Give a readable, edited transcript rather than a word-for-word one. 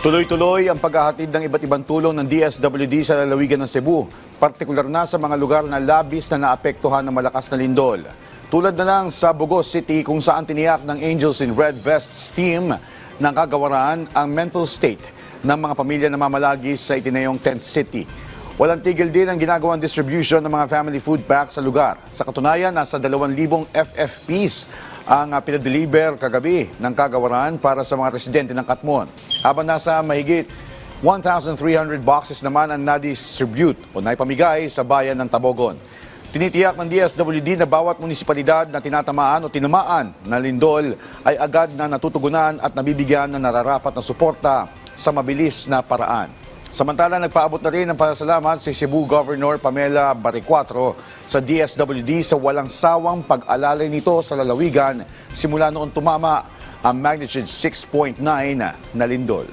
Tuloy-tuloy ang paghahatid ng iba't ibang tulong ng DSWD sa lalawigan ng Cebu, partikular na sa mga lugar na labis na naapektuhan ng malakas na lindol. Tulad na lang sa Bugos City kung saan tiniyak ng Angels in Red Vests team ng kagawaran ang mental state ng mga pamilya na mamalagi sa itinayong tent city. Walang tigil din ang ginagawang distribution ng mga family food packs sa lugar. Sa katunayan, nasa 2,000 FFPs ang pinadeliver kagabi ng kagawaran para sa mga residente ng Katmon. Habang nasa mahigit 1,300 boxes naman ang na-distribute o naipamigay sa bayan ng Tabogon. Tinitiyak ng DSWD na bawat munisipalidad na tinatamaan o tinamaan na lindol ay agad na natutugunan at nabibigyan ng nararapat na suporta sa mabilis na paraan. Samantala, nagpaabot na rin ng pasasalamat si Cebu Governor Pamela Baricuatro sa DSWD sa walang sawang pag-alalay nito sa lalawigan simula noong tumama ang magnitude 6.9 na lindol.